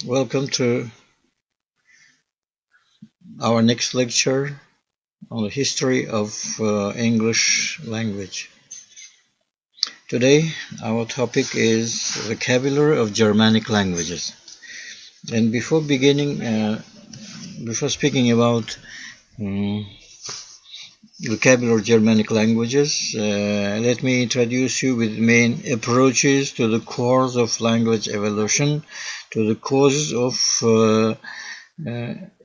Welcome to our next lecture on the history of English language. Today, our topic is vocabulary of Germanic languages. And before speaking about um, vocabulary of Germanic languages, let me introduce you with main approaches to the course of language evolution, to the causes of uh,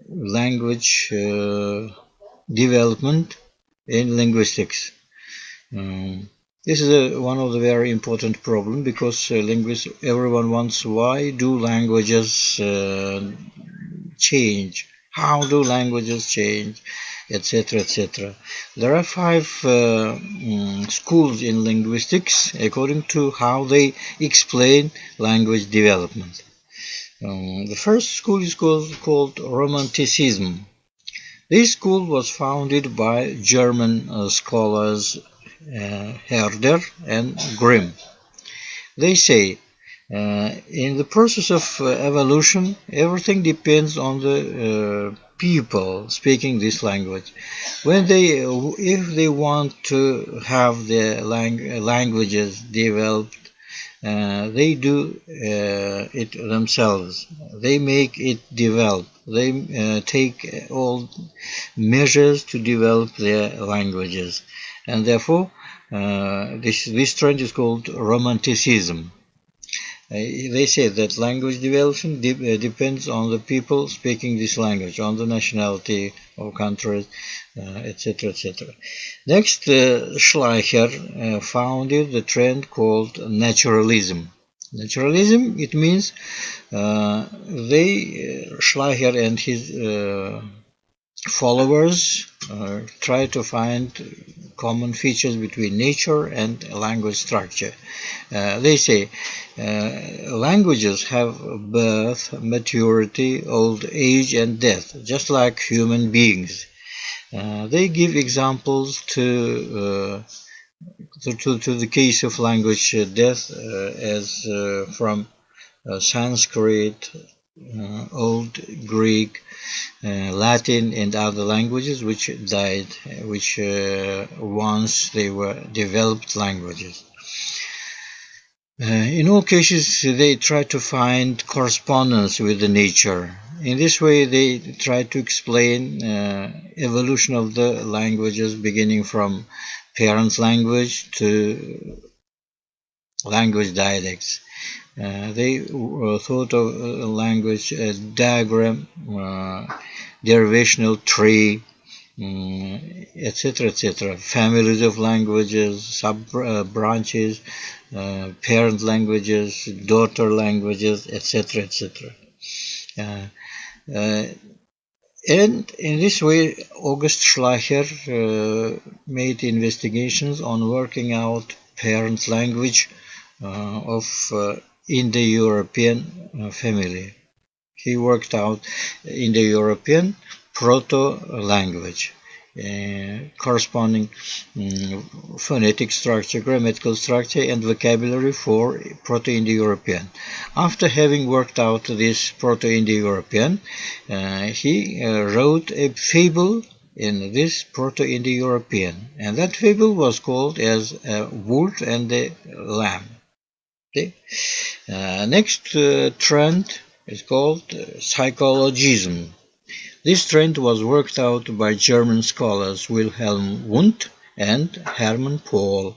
language development in linguistics. Um, this is one of the very important problem because everyone wants why do languages change? How do languages change? Etc. etc. There are five schools in linguistics according to how they explain language development. The first school is called Romanticism. This school was founded by German scholars Herder and Grimm. They say in the process of evolution, everything depends on the people speaking this language. If they want to have the languages developed, they do it themselves. They make it develop. They take all measures to develop their languages, and therefore this trend is called Romanticism. They say that language development depends on the people speaking this language, on the nationality of countries, etc., etc. Next, Schleicher founded the trend called naturalism. Naturalism, it means Schleicher and his followers try to find common features between nature and language structure. They say languages have birth, maturity, old age, and death, just like human beings. They give examples to the case of language death as from Sanskrit, Old Greek, Latin, and other languages which died, which once they were developed languages. In all cases, they try to find correspondence with the nature. In this way, they try to explain evolution of the languages, beginning from parent language to language dialects. They thought of language diagram, derivational tree, etc., etc. Families of languages, sub-branches, parent languages, daughter languages, etc., etc. And in this way, August Schleicher made investigations on working out parent language of Indo-European family. He worked out Indo-European proto-language, corresponding phonetic structure, grammatical structure, and vocabulary for Proto-Indo-European. After having worked out this Proto-Indo-European, he wrote a fable in this Proto-Indo-European, and that fable was called as Wolf and the Lamb. Okay? Next trend is called psychologism. This trend was worked out by German scholars Wilhelm Wundt and Hermann Pohl.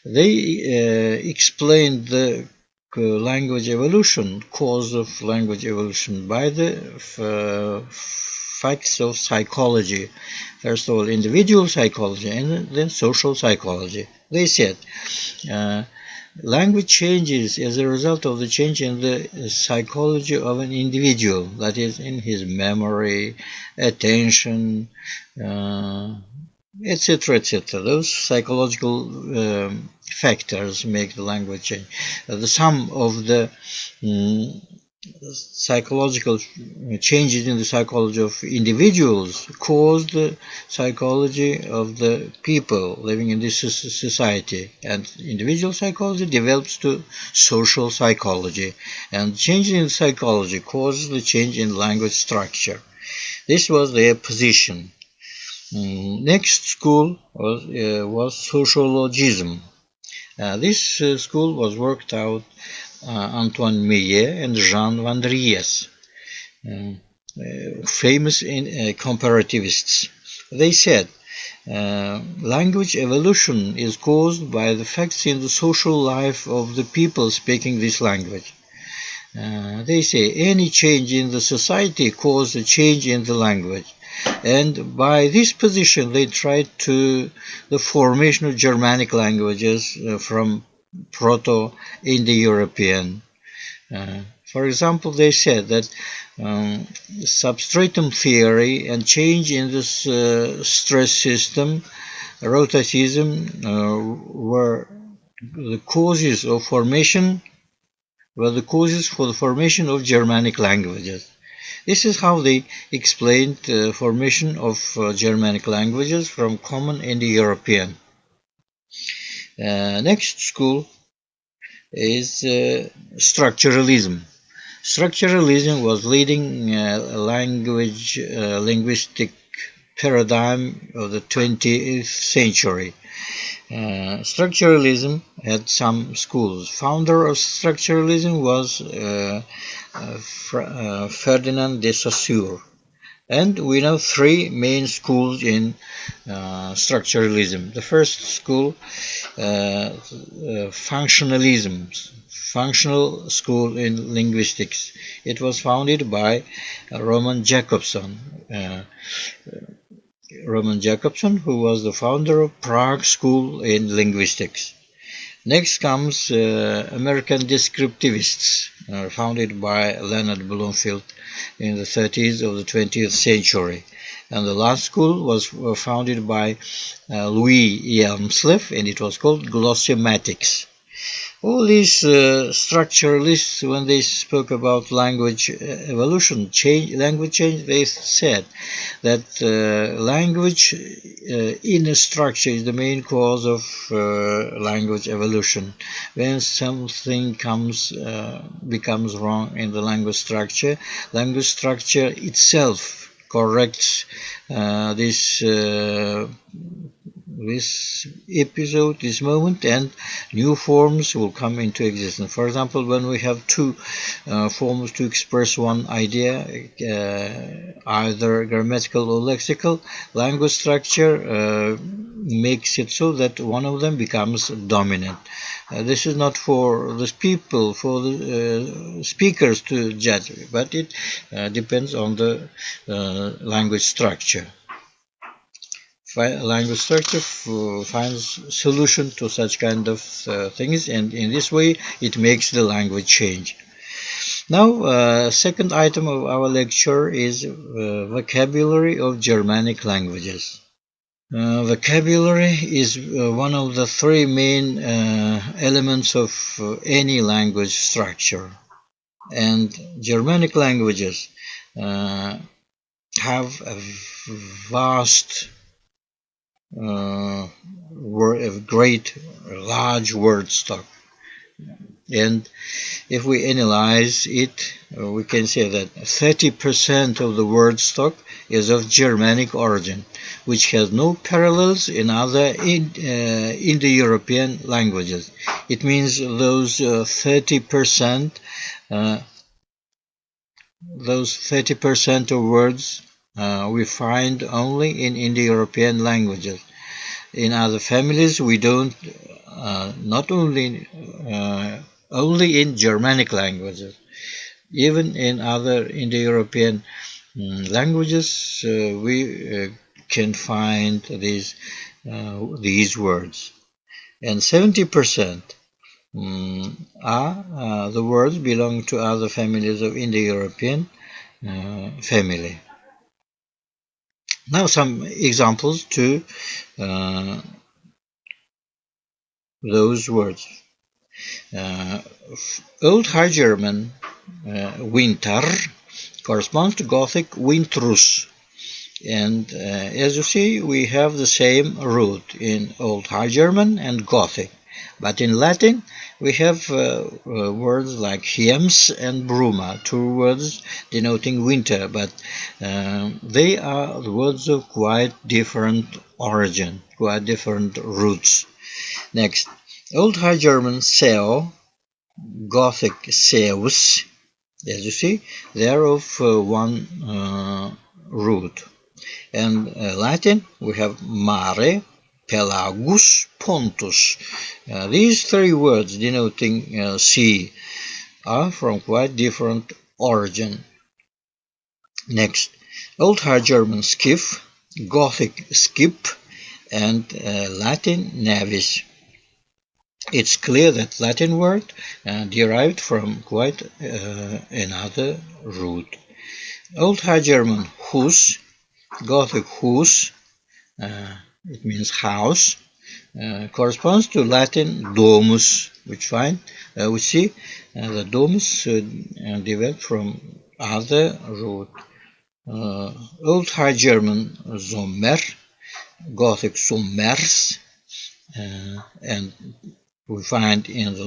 They explained the language evolution, cause of language evolution, by the facts of psychology. First of all, individual psychology and then social psychology. They said language changes as a result of the change in the psychology of an individual, that is, in his memory, attention, etc., etc. Those psychological factors make the language change. The sum of the psychological changes in the psychology of individuals cause the psychology of the people living in this society, and individual psychology develops to social psychology, and changes in psychology causes the change in language structure. This was their position. Next school was sociologism. This school was worked out Antoine Millet and Jean van der Ries, uh, famous in comparativists. They said language evolution is caused by the facts in the social life of the people speaking this language. They say any change in the society causes a change in the language. And by this position, they tried to the formation of Germanic languages from Proto-Indo-European. For example, they said that substratum theory and change in this stress system, rotatism, were the causes of formation, were the causes for the formation of Germanic languages. This is how they explained the formation of Germanic languages from Common Indo-European. Next school is structuralism. Structuralism was leading linguistic paradigm of the 20th century. Structuralism had some schools. Founder of structuralism was Ferdinand de Saussure. And we know three main schools in structuralism. The first school, functionalism, functional school in linguistics. It was founded by Roman Jakobson. Roman Jakobson, who was the founder of Prague School in Linguistics. Next comes American descriptivists, founded by Leonard Bloomfield in the 30s of the 20th century. And the last school was founded by Louis Elmsliff, and it was called glossomatics. All these structuralists, when they spoke about language evolution, language change, they said that language inner structure is the main cause of language evolution. When something becomes wrong in the language structure itself corrects this episode, this moment, and new forms will come into existence. For example, when we have two forms to express one idea, either grammatical or lexical, language structure makes it so that one of them becomes dominant. This is not for the people, for the speakers to judge, but it depends on the language structure. Language structure finds solution to such kind of things, and in this way it makes the language change. Now, second item of our lecture is vocabulary of Germanic languages. Vocabulary is one of the three main elements of any language structure, and Germanic languages have a vast a great large word stock, and if we analyze it, we can say that 30% of the word stock is of Germanic origin, which has no parallels in other Indo-European languages. It means those 30% of words we find only in Indo-European languages. In other families, we don't, not only in Germanic languages, even in other Indo-European languages, we can find these words. And 70% are the words belong to other families of Indo-European family. Now some examples to those words. Uh, Old High German winter corresponds to Gothic wintrus. And as you see, we have the same root in Old High German and Gothic. But in Latin, we have words like hiems and bruma, two words denoting winter, but they are the words of quite different origin, quite different roots. Next, Old High German seo, Gothic seus, as you see, they are of one root. And Latin, we have mare, pelagus, pontus. These three words denoting sea are from quite different origin. Next, Old High German skiff, Gothic skip, and Latin navis. It's clear that Latin word derived from quite another root. Old High German hus, Gothic hus, it means house, corresponds to Latin domus, which we see the domus developed from other root. Old High German sommer, Gothic sommers, and we find in the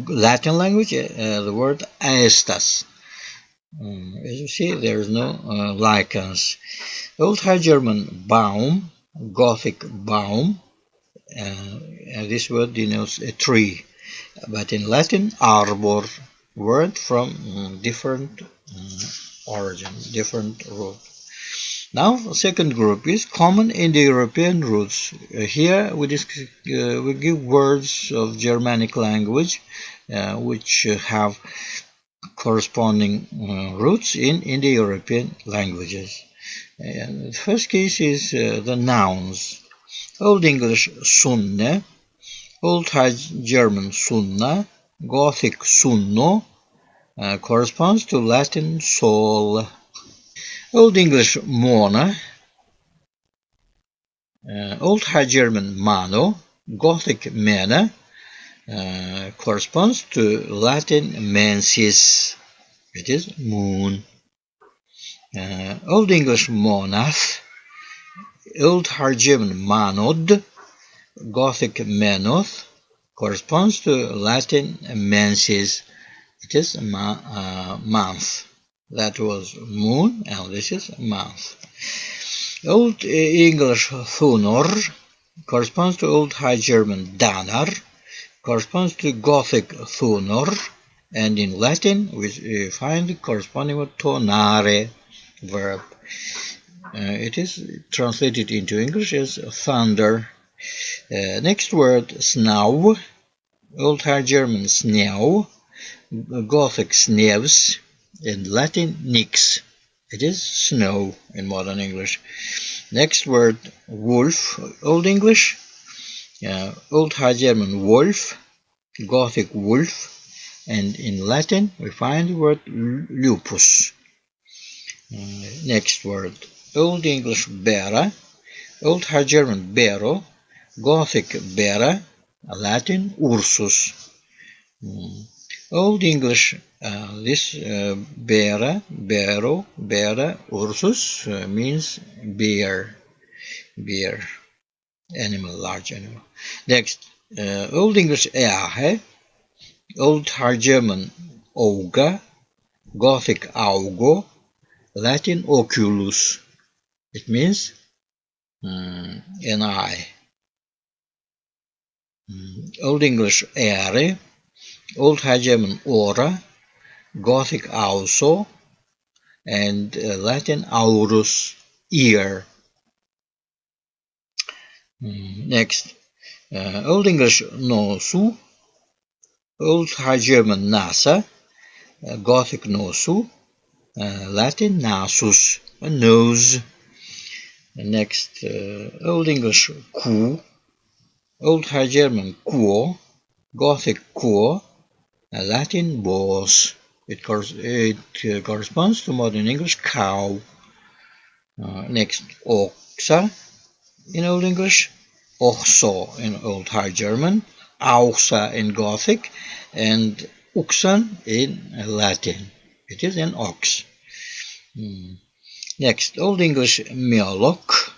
Latin language the word aestas. As you see, there is no lichens. Old High German Baum, Gothic Baum, this word denotes a tree, but in Latin, arbor, word from different origin, different root. Now, the second group is common Indo-European roots. Here we give words of Germanic language which have corresponding roots in Indo-European languages. The first case is the nouns. Old English sunne, Old High German sunna, Gothic sunno corresponds to Latin sol. Old English mona, Old High German mano, Gothic mena corresponds to Latin mensis. It is moon. Old English moneth, Old High German manod, Gothic menoth corresponds to Latin mensis. It is month. That was moon, and this is month. Old English thunor corresponds to Old High German danar, corresponds to Gothic thunor, and in Latin we find the corresponding word tonare verb. It is translated into English as thunder. Next word, snau, Old High German snau, Gothic snevs, in Latin nix. It is snow in modern English. Next word, wolf, Old English, Old High German wolf, Gothic wolf, and in Latin we find the word lupus. Next word, Old English bera, Old High German bero, Gothic bera, Latin ursus. Old English, this bera, bero, bera, ursus means bear, animal, large animal. Next, Old English eahe, Old High German auga, Gothic augo, Latin oculus. It means an eye. Old English ere, Old High German ora, Gothic auso, and Latin aurus, ear. Next, Old English nosu, Old High German nasa, Gothic nosu, Latin nasus, a nose. Next, Old English ku, Old High German quo, Gothic quo, Latin bos. It corresponds to modern English cow. Next, oxa in Old English, oxo in Old High German, auxa in Gothic, and uxan in Latin. It is an ox. Next, Old English Mjölk,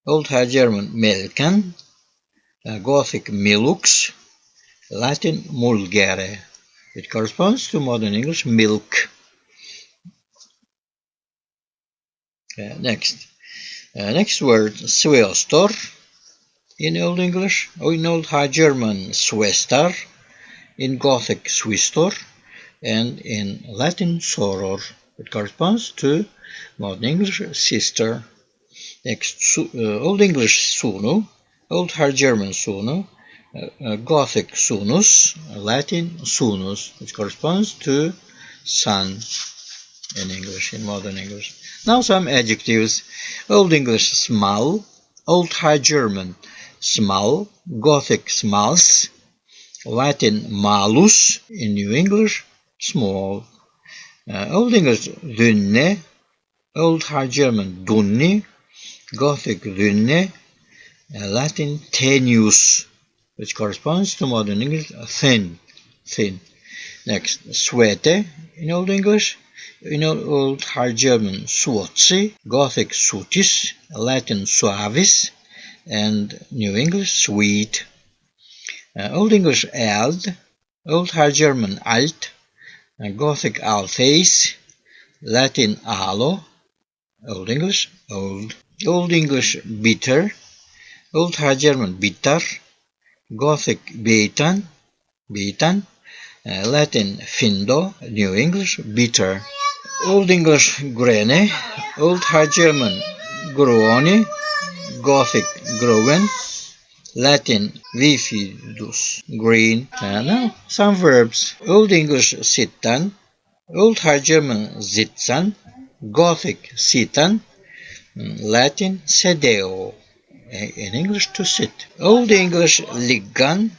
Old High German Melken, Gothic Milux, Latin Mulgere. It corresponds to modern English milk. Next word, Svestor in Old English, or in Old High German Svestar, in Gothic Swistor, and in Latin Soror. It corresponds to modern English sister. Next, Old English Sunu, Old High German Sunu, Gothic Sunus, Latin Sunus, which corresponds to son in English, in modern English. Now some adjectives. Old English Smal, Old High German Smal, Gothic Smals, Latin Malus, in New English small. Old English Dünne, Old High German Dunni, Gothic Dünne, Latin Tenuous, which corresponds to modern English thin. Next, Suete in Old English, in Old High German Suotzi, Gothic Sutis, Latin Suavis, and New English sweet. Old English Ald, Old High German Alt, Gothic Althais, Latin Alo, Old English old. Old English bitter, Old High German bitter, Gothic bitan, Latin findo, New English bitter. Old English grene, Old High German gruoni, Gothic groven, Latin vividus, green. Now some verbs. Old English sittan, Old High German sitzen, Gothic sitan, Latin sedeo, in English to sit. Old English liggan,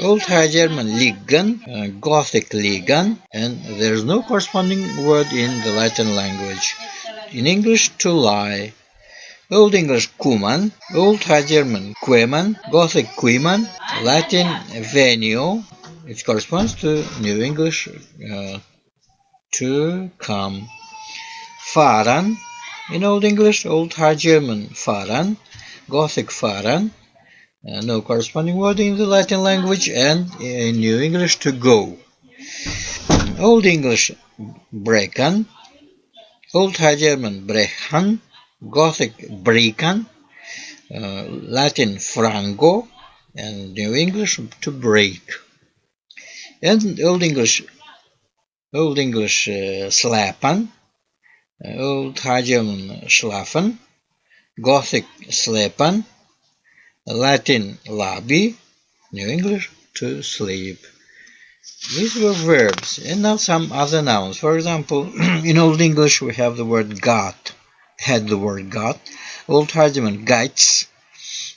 Old High German liggan, Gothic ligan, and there's no corresponding word in the Latin language. In English to lie. Old English kuman, Old High German queman, Gothic quiman, Latin venio, which corresponds to New English to come. Faran, in Old English, Old High German faran, Gothic faran, no corresponding word in the Latin language, and in New English to go. Old English brekan, Old High German brechan, Gothic brekan, Latin frango, and New English to break. And Old English slapan, Old High German schlafen, Gothic slepan, Latin labi, New English to sleep. These were verbs, and now some other nouns. For example, in Old English we have the word got, had the word got. Old High German gates,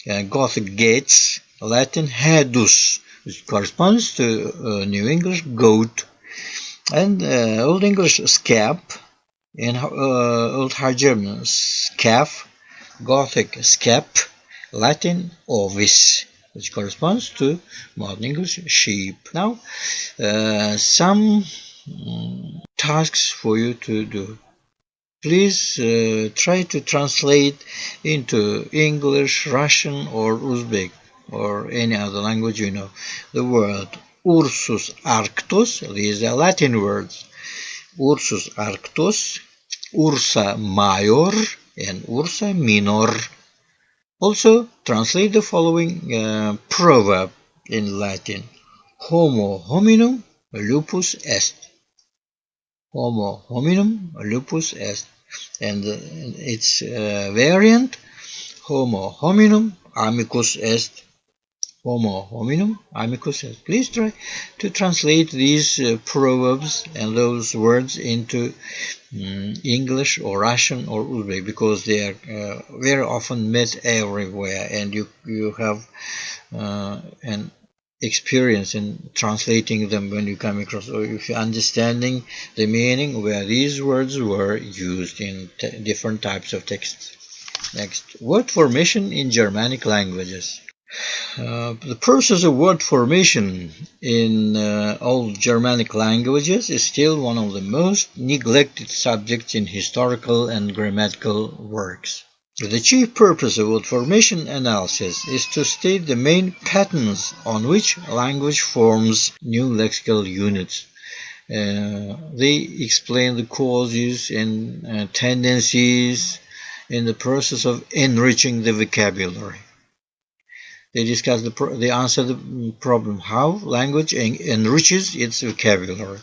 Gothic gates, Latin hedus, which corresponds to New English goat. And Old English scap, in Old High German scaf, Gothic scap, Latin ovis, which corresponds to modern English sheep. Now, some tasks for you to do. Please try to translate into English, Russian, or Uzbek, or any other language you know, the word Ursus arctos. These are Latin words. Ursus arctos, Ursa major, and Ursa minor. Also, translate the following proverb in Latin. Homo hominum lupus est. Homo hominum lupus est. And its variant, Homo hominum amicus est. Homo hominum amicus est. Please try to translate these proverbs and those words into English or Russian or Uzbek, because they are very often met everywhere, and you have an experience in translating them when you come across, or if you're understanding the meaning where these words were used in different types of texts. Next, word formation in Germanic languages. The process of word formation in old Germanic languages is still one of the most neglected subjects in historical and grammatical works. The chief purpose of word formation analysis is to state the main patterns on which language forms new lexical units. They explain the causes and tendencies in the process of enriching the vocabulary. They discuss they answer the problem how language enriches its vocabulary.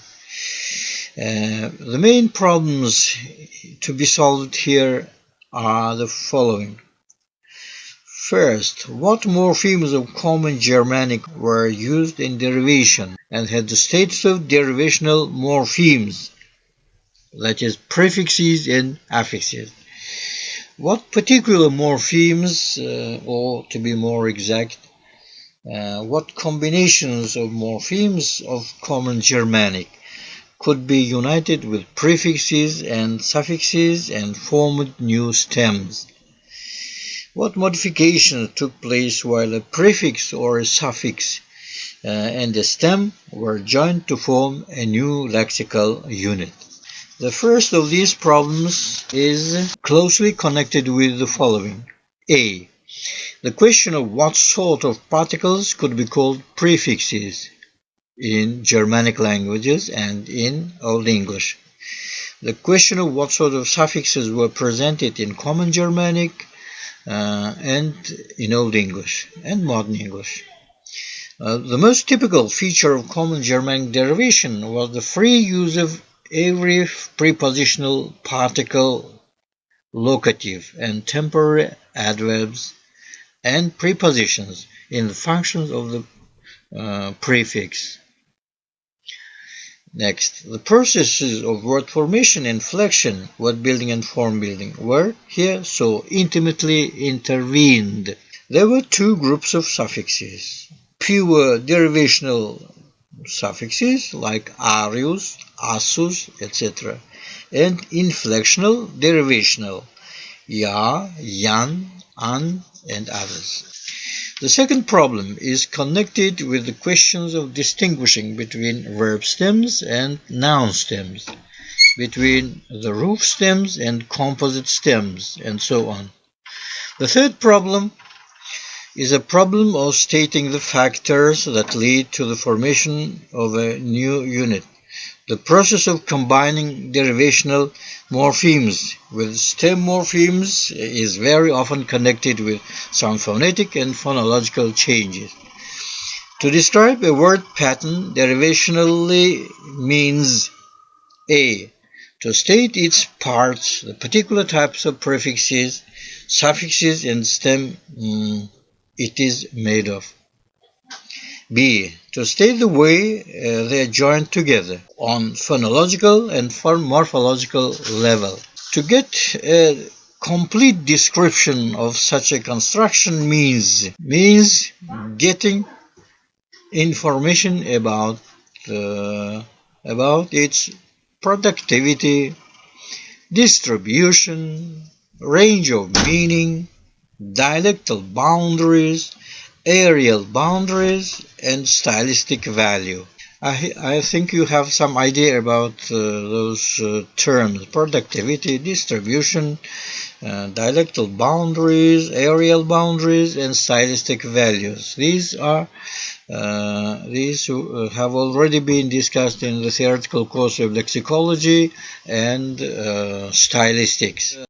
The main problems to be solved here are the following. First, what morphemes of common Germanic were used in derivation and had the status of derivational morphemes, that is, prefixes and affixes? What particular morphemes, or to be more exact, what combinations of morphemes of common Germanic could be united with prefixes and suffixes and formed new stems? What modifications took place while a prefix or a suffix and a stem were joined to form a new lexical unit? The first of these problems is closely connected with the following. A. The question of what sort of particles could be called prefixes in Germanic languages and in Old English. The question of what sort of suffixes were presented in Common Germanic and in Old English and Modern English. The most typical feature of Common Germanic derivation was the free use of every prepositional particle, locative, and temporary adverbs and prepositions in the functions of the prefix. Next, the processes of word formation and inflection, word building and form building, were here so intimately intervened. There were two groups of suffixes: pure derivational suffixes like arius, asus, etc., and inflectional derivational ya, yan, an, and others. The second problem is connected with the questions of distinguishing between verb stems and noun stems, between the roof stems and composite stems, and so on. The third problem is a problem of stating the factors that lead to the formation of a new unit. The process of combining derivational morphemes with stem morphemes is very often connected with some phonetic and phonological changes. To describe a word pattern derivationally means A. To state its parts, the particular types of prefixes, suffixes, and stem it is made of. B. To state the way they are joined together on phonological and morphological level. To get a complete description of such a construction means getting information about its productivity, distribution, range of meaning, dialectal boundaries, areal boundaries, and stylistic value. I think you have some idea about those terms: productivity, distribution, dialectal boundaries, areal boundaries, and stylistic values. These have already been discussed in the theoretical course of lexicology and stylistics.